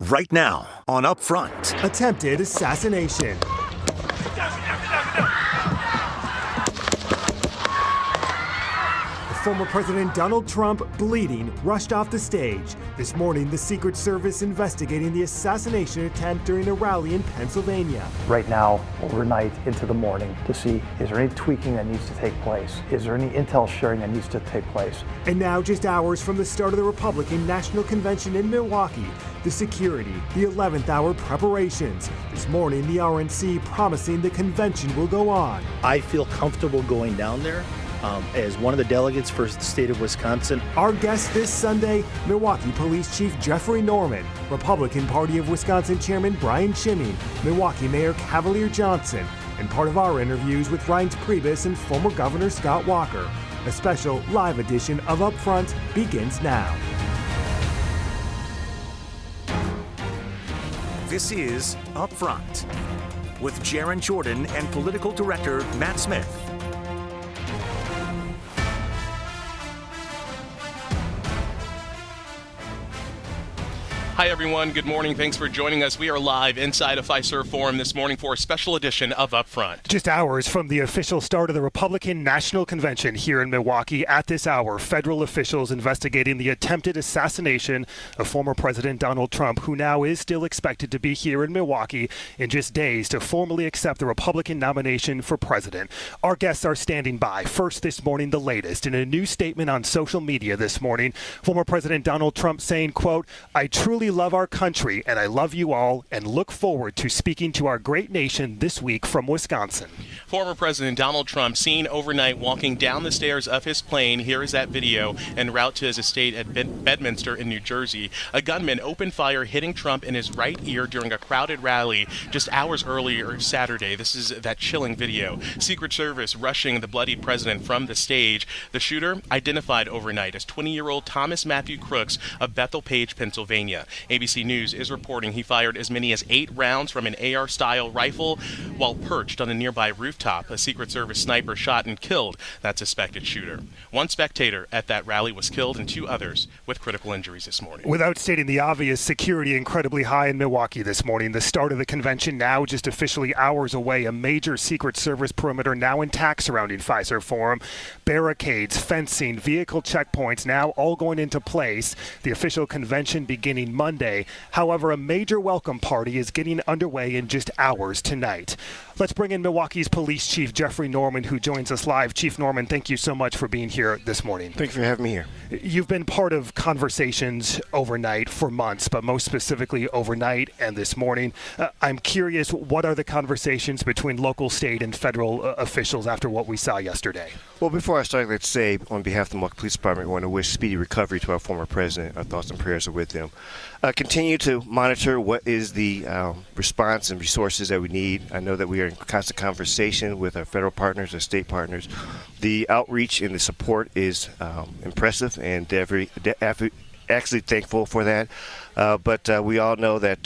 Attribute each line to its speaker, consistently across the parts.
Speaker 1: Right now on Upfront.
Speaker 2: Attempted assassination. Former President Donald Trump, bleeding, rushed off the stage. This morning, the Secret Service investigating the assassination attempt during a rally in Pennsylvania.
Speaker 3: Right now, overnight into the morning, to see, is there any tweaking that needs to take place? Is there any intel sharing that needs to take place?
Speaker 2: And now, just hours from the start of the Republican National Convention in Milwaukee, the security, the 11th hour preparations. This morning, the RNC promising the convention will go on.
Speaker 4: I feel comfortable going down there. As one of the delegates for the state of Wisconsin.
Speaker 2: Our guest this Sunday, Milwaukee Police Chief Jeffrey Norman, Republican Party of Wisconsin Chairman Brian Chimmy, Milwaukee Mayor Cavalier Johnson, and part of our interviews with Reince Priebus and former Governor Scott Walker. A special live edition of Upfront begins now.
Speaker 1: This is Upfront with Jaron Jordan and political director Matt Smith.
Speaker 5: Hi, everyone. Good morning. Thanks for joining us. We are live inside of Fiserv Forum this morning for a special edition of Upfront.
Speaker 2: Just hours from the official start of the Republican National Convention here in Milwaukee. At this hour, federal officials investigating the attempted assassination of former President Donald Trump, who now is still expected to be here in Milwaukee in just days to formally accept the Republican nomination for president. Our guests are standing by. First this morning, the latest. In a new statement on social media this morning, former President Donald Trump saying, quote, "I truly love our country and I love you all and look forward to speaking to our great nation this week from Wisconsin."
Speaker 5: Former President Donald Trump seen overnight walking down the stairs of his plane. Here is that video en route to his estate at Bedminster in New Jersey. A gunman opened fire, hitting Trump in his right ear during a crowded rally just hours earlier Saturday. This is that chilling video. Secret Service rushing the bloodied president from the stage. The shooter identified overnight as 20-year-old Thomas Matthew Crooks of Bethel-Page, Pennsylvania. ABC News is reporting he fired as many as 8 rounds from an AR-style rifle while perched on a nearby rooftop. A Secret Service sniper shot and killed that suspected shooter. One spectator at that rally was killed and 2 others with critical injuries this morning.
Speaker 2: Without stating the obvious, security incredibly high in Milwaukee this morning. The start of the convention now just officially hours away. A major Secret Service perimeter now intact surrounding Fiserv Forum. Barricades, fencing, vehicle checkpoints now all going into place. The official convention beginning Monday. However, a major welcome party is getting underway in just hours tonight. Let's bring in Milwaukee's Police Chief Jeffrey Norman, who joins us live. Chief Norman, thank you so much for being here this morning.
Speaker 6: Thanks for having me here.
Speaker 2: You've been part of conversations overnight for months, but most specifically overnight and this morning. I'm curious, what are the conversations between local, state, and federal officials after what we saw yesterday?
Speaker 6: Well, before I start, let's say, on behalf of the Milwaukee Police Department, we want to wish speedy recovery to our former president. Our thoughts and prayers are with him. Continue to monitor what is the response and resources that we need. I know that we are in constant conversation with our federal partners, our state partners. The outreach and the support is impressive, and actually thankful for that. But we all know that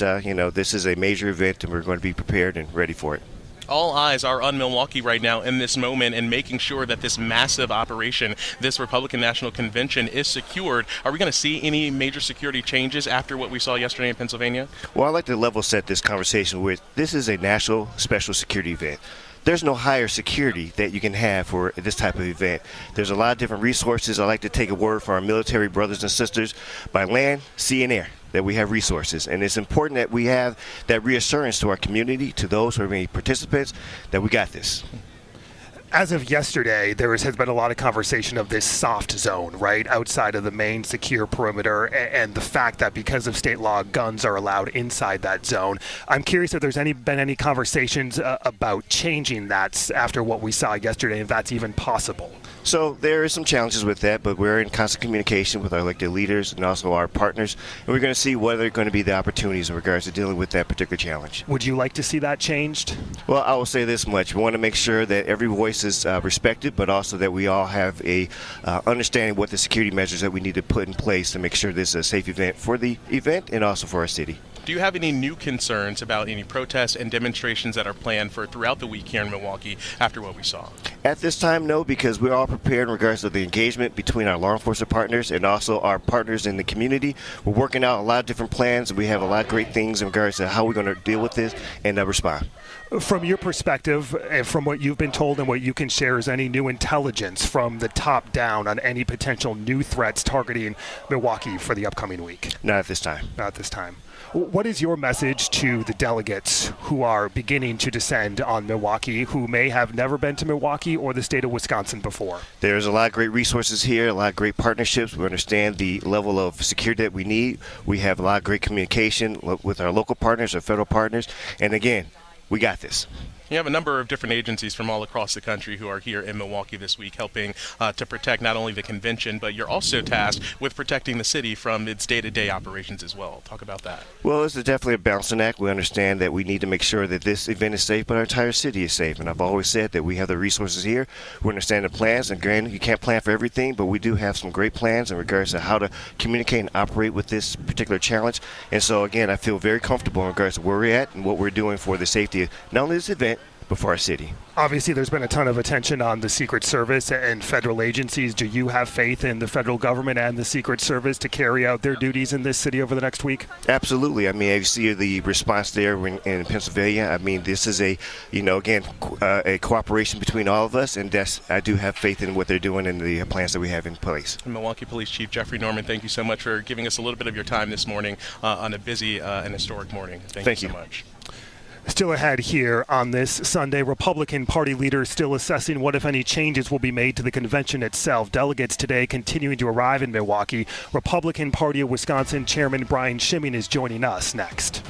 Speaker 6: this is a major event, and we're going to be prepared and ready for it.
Speaker 5: All eyes are on Milwaukee right now in this moment and making sure that this massive operation, this Republican National Convention, is secured. Are we going to see any major security changes after what we saw yesterday in Pennsylvania?
Speaker 6: Well, I'd like to level set this conversation with this is a national special security event. There's no higher security that you can have for this type of event. There's a lot of different resources. I like to take a word from our military brothers and sisters by land, sea, and air, that we have resources. And it's important that we have that reassurance to our community, to those who are being participants, that we got this.
Speaker 2: As of yesterday, there has been a lot of conversation of this soft zone, right, outside of the main secure perimeter, and the fact that because of state law, guns are allowed inside that zone. I'm curious if there's been any conversations about changing that after what we saw yesterday, if that's even possible.
Speaker 6: So there is some challenges with that, but we're in constant communication with our elected leaders and also our partners, and we're going to see what are going to be the opportunities in regards to dealing with that particular challenge.
Speaker 2: Would you like to see that changed?
Speaker 6: Well, I will say this much. We want to make sure that every voice is respected, but also that we all have a understanding what the security measures that we need to put in place to make sure this is a safe event for the event and also for our city.
Speaker 5: Do you have any new concerns about any protests and demonstrations that are planned for throughout the week here in Milwaukee after what we saw?
Speaker 6: At this time, no, because we're all prepared in regards to the engagement between our law enforcement partners and also our partners in the community. We're working out a lot of different plans. We have a lot of great things in regards to how we're going to deal with this and respond.
Speaker 2: From your perspective, and from what you've been told and what you can share, is any new intelligence from the top down on any potential new threats targeting Milwaukee for the upcoming week?
Speaker 6: Not at this time.
Speaker 2: Not at this time. What is your message to the delegates who are beginning to descend on Milwaukee, who may have never been to Milwaukee or the state of Wisconsin before?
Speaker 6: There's a lot of great resources here, a lot of great partnerships. We understand the level of security that we need. We have a lot of great communication with our local partners, our federal partners, and again, we got this.
Speaker 5: You have a number of different agencies from all across the country who are here in Milwaukee this week helping to protect not only the convention, but you're also tasked with protecting the city from its day-to-day operations as well. Talk about that.
Speaker 6: Well, it's definitely a balancing act. We understand that we need to make sure that this event is safe, but our entire city is safe. And I've always said that we have the resources here. We understand the plans, and granted, you can't plan for everything, but we do have some great plans in regards to how to communicate and operate with this particular challenge. And so, again, I feel very comfortable in regards to where we're at and what we're doing for the safety of not only this event, but for our city.
Speaker 2: Obviously, there's been a ton of attention on the Secret Service and federal agencies. Do you have faith in the federal government and the Secret Service to carry out their duties in this city over the next week?
Speaker 6: Absolutely. I mean, I see the response there in Pennsylvania. I mean, this is a cooperation between all of us, and I do have faith in what they're doing and the plans that we have in place.
Speaker 5: Milwaukee Police Chief Jeffrey Norman, thank you so much for giving us a little bit of your time this morning on a busy and historic morning. Thank you so much.
Speaker 2: Still ahead here on this Sunday, Republican Party leaders still assessing what, if any, changes will be made to the convention itself. Delegates today continuing to arrive in Milwaukee. Republican Party of Wisconsin Chairman Brian Schimming is joining us next.